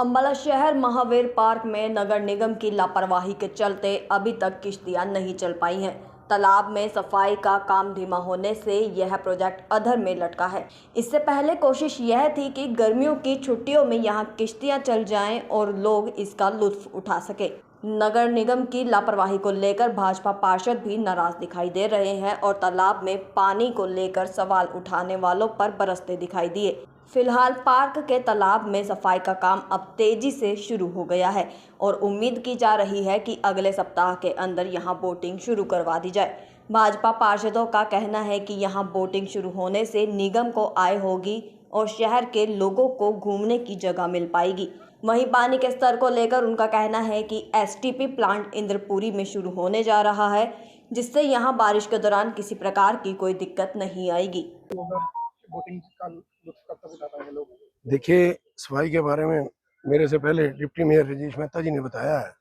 अंबाला शहर महावीर पार्क में नगर निगम की लापरवाही के चलते अभी तक किश्तियां नहीं चल पाई हैं। तालाब में सफाई का काम धीमा होने से यह प्रोजेक्ट अधर में लटका है। इससे पहले कोशिश यह थी कि गर्मियों की छुट्टियों में यहां किश्तियां चल जाएं और लोग इसका लुत्फ उठा सके। नगर निगम की लापरवाही को लेकर भाजपा पार्षद भी नाराज दिखाई दे रहे हैं और तालाब में पानी को लेकर सवाल उठाने वालों पर बरसते दिखाई दिए। फिलहाल पार्क के तालाब में सफाई का काम अब तेजी से शुरू हो गया है और उम्मीद की जा रही है कि अगले सप्ताह के अंदर यहां बोटिंग शुरू करवा दी जाए। भाजपा पार्षदों का कहना है कि यहां बोटिंग शुरू होने से निगम को आय होगी और शहर के लोगों को घूमने की जगह मिल पाएगी। वहीं पानी के स्तर को लेकर उनका कहना है कि एसटीपी प्लांट इंद्रपुरी में शुरू होने जा रहा है, जिससे यहां बारिश के दौरान किसी प्रकार की कोई दिक्कत नहीं आएगी। देखिए, सफाई के बारे में मेरे से पहले डिप्टी मेयर रजीश मेहता जी ने बताया है।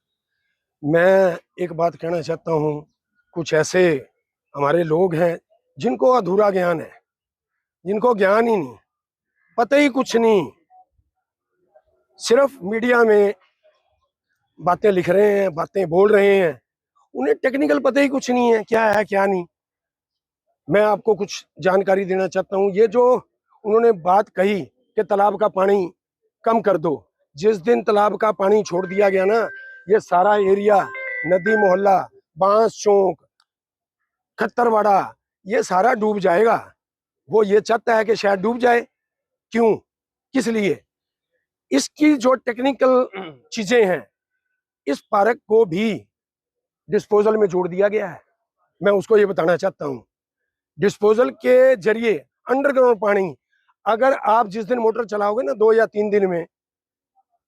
मैं एक बात कहना चाहता हूँ, कुछ ऐसे हमारे लोग हैं जिनको अधूरा ज्ञान है, जिनको ज्ञान ही नहीं, पता ही कुछ नहीं, सिर्फ मीडिया में बातें लिख रहे हैं, बातें बोल रहे हैं, उन्हें टेक्निकल पता ही कुछ नहीं है, क्या है क्या नहीं। मैं आपको कुछ जानकारी देना चाहता हूँ। ये जो उन्होंने बात कही कि तालाब का पानी कम कर दो, जिस दिन तालाब का पानी छोड़ दिया गया ना, ये सारा एरिया, नदी मोहल्ला, बांस चौक, खत्तरवाड़ा, ये सारा डूब जाएगा। वो ये चाहता है कि शायद डूब जाए। क्यों, किस लिए? इसकी जो टेक्निकल चीजें हैं, इस पार्क को भी डिस्पोजल में जोड़ दिया गया है। मैं उसको ये बताना चाहता हूँ, डिस्पोजल के जरिए अंडरग्राउंड पानी, अगर आप जिस दिन मोटर चलाओगे ना 2 या 3 दिन में,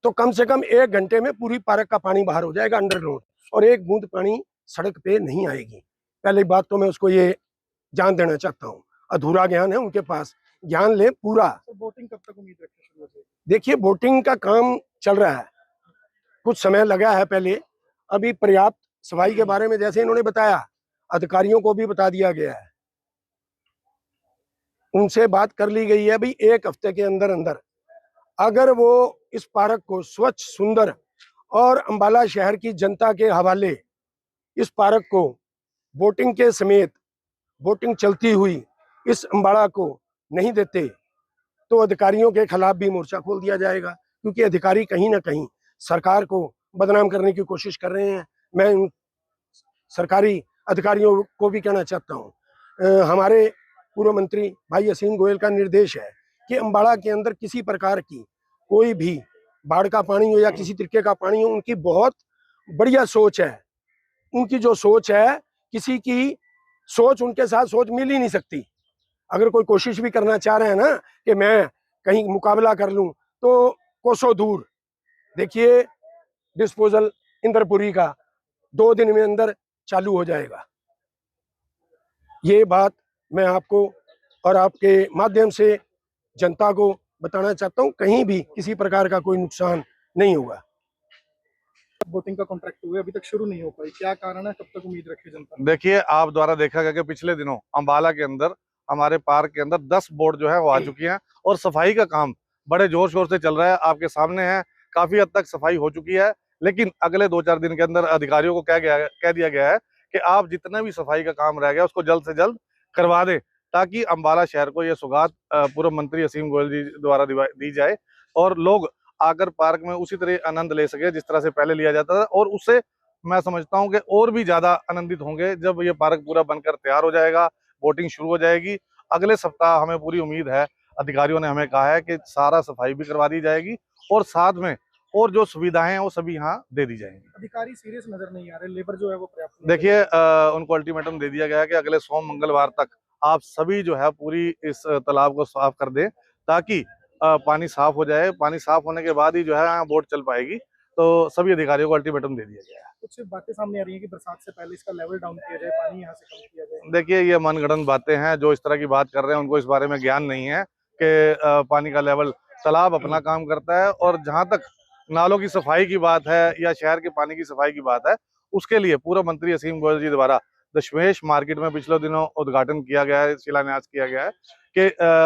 तो कम से कम 1 घंटे में पूरी पार्क का पानी बाहर हो जाएगा अंडरग्राउंड, और एक बूंद पानी सड़क पे नहीं आएगी। पहली बात तो मैं उसको ये जान देना चाहता हूँ, अधूरा ज्ञान है उनके पास, ज्ञान ले पूरा। तो बोटिंग कब तक उम्मीद रखें शुरू हो जाएगी? देखिए, बोटिंग का काम चल रहा है, कुछ समय लगा है पहले, अभी पर्याप्त सफाई के बारे में जैसे इन्होंने बताया, अधिकारियों को भी बता दिया गया है, उनसे बात कर ली गई है। भाई 1 हफ्ते के अंदर अंदर अगर वो इस पार्क को स्वच्छ, सुंदर और अंबाला शहर की जनता के हवाले इस पार्क को बोटिंग के समेत, बोटिंग चलती हुई इस अंबाला को नहीं देते, तो अधिकारियों के खिलाफ भी मोर्चा खोल दिया जाएगा, क्योंकि अधिकारी कहीं ना कहीं सरकार को बदनाम करने की कोशिश कर रहे हैं। मैं उन सरकारी अधिकारियों को भी कहना चाहता हूँ, हमारे पूर्व मंत्री भाई असीम गोयल का निर्देश है कि अंबाला के अंदर किसी प्रकार की कोई भी बाढ़ का पानी हो या किसी तरीके का पानी हो, उनकी बहुत बढ़िया सोच है। उनकी जो सोच है, किसी की सोच उनके साथ सोच मिल ही नहीं सकती। अगर कोई कोशिश भी करना चाह रहे हैं ना कि मैं कहीं मुकाबला कर लूं, तो कोसों दूर। देखिए, डिस्पोजल इंद्रपुरी का 2 दिन में अंदर चालू हो जाएगा। ये बात मैं आपको और आपके माध्यम से जनता को बताना चाहता हूँ, कहीं भी किसी प्रकार का कोई नुकसान नहीं होगा। बोटिंग का कॉन्ट्रैक्ट हुआ अभी तक शुरू नहीं हो पाई, क्या कारण है? कब तक उम्मीद रखे जनता? देखिए, आप द्वारा देखा गया कि पिछले दिनों अंबाला के अंदर, हमारे पार्क के अंदर 10 बोट जो है वो आ चुकी हैं और सफाई का काम बड़े जोर शोर से चल रहा है। आपके सामने है, काफी हद तक सफाई हो चुकी है, लेकिन अगले 2-4 दिन के अंदर अधिकारियों को कह दिया गया है कि आप जितना भी सफाई का काम रह गया उसको जल्द से जल्द करवा दें, ताकि अंबाला शहर को यह सौगात पूर्व मंत्री असीम गोयल जी द्वारा दी जाए और लोग आकर पार्क में उसी तरह आनंद ले सके जिस तरह से पहले लिया जाता था। और उससे मैं समझता हूं कि और भी ज्यादा आनंदित होंगे जब ये पार्क पूरा बनकर तैयार हो जाएगा, बोटिंग शुरू हो जाएगी। अगले सप्ताह हमें पूरी उम्मीद है, अधिकारियों ने हमें कहा है कि सारा सफाई भी करवा दी जाएगी और साथ में और जो सुविधाएं हैं वो सभी यहाँ दे दी जाएंगी। अधिकारी सीरियस नजर नहीं आ रहे, लेबर जो है वो पर्याप्त। देखिए, उनको अल्टीमेटम दे दिया गया है कि अगले सोम मंगलवार तक आप सभी जो है पूरी इस तालाब को साफ कर दें, ताकि पानी साफ हो जाए। पानी साफ होने के बाद ही जो है यहाँ बोट चल पाएगी। तो सभी अधिकारियों को अल्टीमेटम दे दिया गया है। कुछ बातें सामने आ रही है कि बरसात से पहले इसका लेवल डाउन किया जाए, पानी यहाँ से कम किया जाए। देखिए, ये मनगढ़ंत बातें हैं, जो इस तरह की बात कर रहे हैं उनको इस बारे में ज्ञान नहीं है कि पानी का लेवल, तालाब अपना काम करता है। और जहां तक नालों की सफाई की बात है या शहर के पानी की सफाई की बात है, उसके लिए पूर्व मंत्री असीम गोयल जी द्वारा दशमेश मार्केट में पिछले दिनों उद्घाटन किया गया है, शिलान्यास किया गया है कि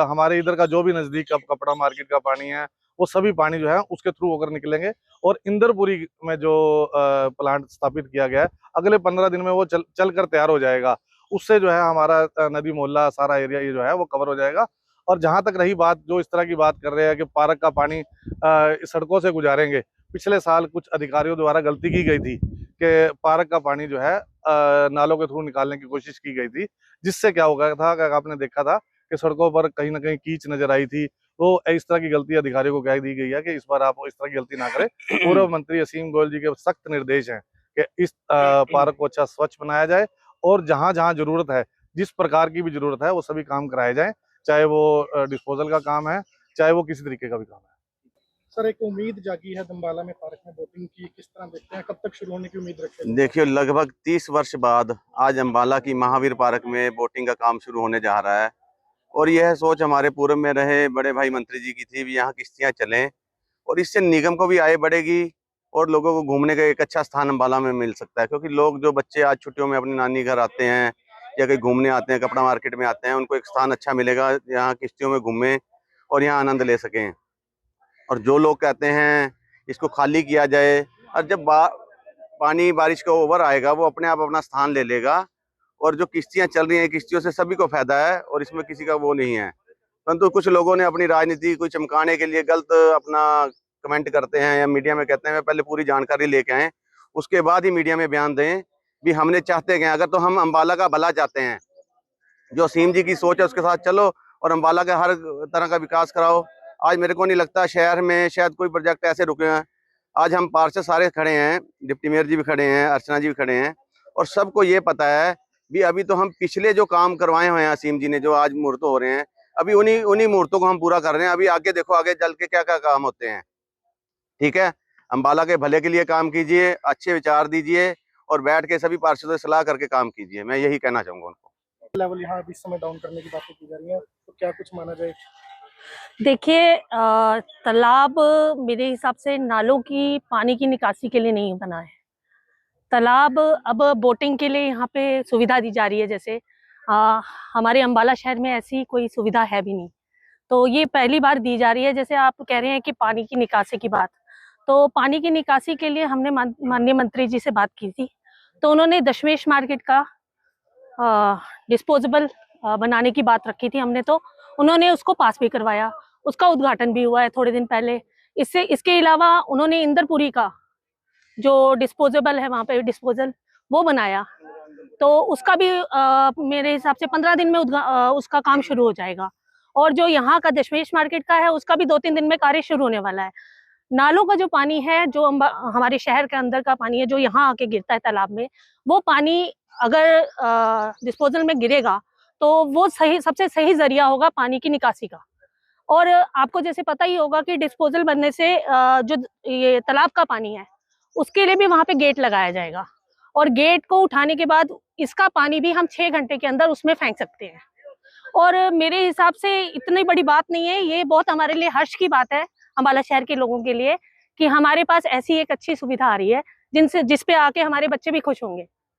हमारे इधर का जो भी नजदीक कपड़ा मार्केट का पानी है वो सभी पानी जो है उसके थ्रू होकर निकलेंगे। और इंदरपुरी में जो प्लांट स्थापित किया गया है, अगले 15 दिन में वो चल कर तैयार हो जाएगा। उससे जो है हमारा नदी मोहल्ला सारा एरिया ये जो है वो कवर हो जाएगा। और जहां तक रही बात, जो इस तरह की बात कर रहे हैं कि पार्क का पानी सड़कों से गुजारेंगे, पिछले साल कुछ अधिकारियों द्वारा गलती की गई थी कि पार्क का पानी जो है नालों के थ्रू निकालने की कोशिश की गई थी, जिससे क्या हो गया था कि आपने देखा था कि सड़कों पर कहीं ना कहीं कीच नजर आई थी। तो इस तरह की गलती अधिकारियों को कह दी गई है कि इस बार आप इस तरह की गलती ना करें। पूर्व मंत्री असीम गोयल जी के सख्त निर्देश हैं कि इस पार्क को अच्छा स्वच्छ बनाया जाए, और जहां जहां जरूरत है, जिस प्रकार की भी जरूरत है, वो सभी काम कराए जाए, चाहे वो डिस्पोजल का काम है, चाहे वो किसी तरीके का भी काम है। सर, एक उम्मीद जागी है दंबाला में पार्क में बोटिंग की, किस तरह देखते हैं, कब तक शुरू होने की उम्मीद रखते हैं? देखिए, लगभग 30 वर्ष बाद आज अम्बाला की महावीर पार्क में बोटिंग का काम शुरू होने जा रहा है। और यह सोच हमारे पूर्व में रहे बड़े भाई मंत्री जी की थी भी यहाँ किश्तियाँ चलें, और इससे निगम को भी आय बढ़ेगी और लोगों को घूमने का एक अच्छा स्थान अम्बाला में मिल सकता है। क्योंकि लोग, जो बच्चे आज छुट्टियों में अपनी नानी घर आते हैं या कहीं घूमने आते हैं, कपड़ा मार्केट में आते हैं, उनको एक स्थान अच्छा मिलेगा यहाँ किश्तियों में घूमें और यहाँ आनंद ले सकें। और जो लोग कहते हैं इसको खाली किया जाए, और जब पानी बारिश का ओवर आएगा वो अपने आप अपना स्थान ले लेगा। और जो किश्तियां चल रही हैं, किश्तियों से सभी को फायदा है और इसमें किसी का वो नहीं है। परंतु कुछ लोगों ने अपनी राजनीति को चमकाने के लिए गलत अपना कमेंट करते हैं या मीडिया में कहते हैं। पहले पूरी जानकारी लेके आए, उसके बाद ही मीडिया में बयान दें भी हमने चाहते क्या। अगर तो हम अम्बाला का भला चाहते हैं, जो असीम जी की सोच है उसके साथ चलो और अम्बाला का हर तरह का विकास कराओ। आज मेरे को नहीं लगता शहर में शायद कोई प्रोजेक्ट ऐसे रुके हैं। आज हम पार्षद सारे खड़े हैं, डिप्टी मेयर जी भी खड़े हैं, अर्चना जी भी खड़े हैं, और सबको ये पता है भी अभी तो हम पिछले जो काम करवाए हुए हैं असीम जी ने, जो आज मुहूर्त हो रहे हैं, अभी उन्हीं मुहूर्तों को हम पूरा कर रहे हैं। अभी आगे देखो, आगे चल के क्या क्या काम होते हैं। ठीक है, अम्बाला के भले के लिए काम कीजिए, अच्छे विचार दीजिए और बैठ के सभी पार्षदों से सलाह करके काम कीजिए। मैं यही कहना चाहूंगा उनको। लेवल यहाँ अभी इस समय डाउन करने की बातें की जा रही हैं, तो क्या कुछ माना जाए? देखिए, तालाब मेरे हिसाब से नालों की पानी की निकासी के लिए नहीं बना है। तालाब अब बोटिंग के लिए यहाँ पे सुविधा दी जा रही है। जैसे हमारे अम्बाला शहर में ऐसी कोई सुविधा है भी नहीं, तो ये पहली बार दी जा रही है। जैसे आप कह रहे हैं कि पानी की निकासी की बात, तो पानी की निकासी के लिए हमने माननीय मंत्री जी से बात की थी, तो उन्होंने दशमेश मार्केट का डिस्पोजेबल बनाने की बात रखी थी हमने, तो उन्होंने उसको पास भी करवाया, उसका उद्घाटन भी हुआ है थोड़े दिन पहले। इसके अलावा उन्होंने इंदरपुरी का जो डिस्पोजेबल है वहाँ पे डिस्पोजल वो बनाया, तो उसका भी मेरे हिसाब से 15 दिन में उसका काम शुरू हो जाएगा। और जो यहाँ का दशमेश मार्केट का है उसका भी 2-3 दिन में कार्य शुरू होने वाला है। नालों का जो पानी है, जो हमारे शहर के अंदर का पानी है, जो यहाँ आके गिरता है तालाब में, वो पानी अगर डिस्पोजल में गिरेगा तो वो सबसे सही जरिया होगा पानी की निकासी का। और आपको जैसे पता ही होगा कि डिस्पोजल बनने से जो ये तालाब का पानी है उसके लिए भी वहाँ पे गेट लगाया जाएगा, और गेट को उठाने के बाद इसका पानी भी हम 6 घंटे के अंदर उसमें फेंक सकते हैं। और मेरे हिसाब से इतनी बड़ी बात नहीं है, ये बहुत हमारे लिए हर्ष की बात है अम्बाला शहर के लोगों के लिए कि हमारे पास ऐसी एक अच्छी सुविधा आ रही है जिस पे आके हमारे बच्चे भी खुश होंगे।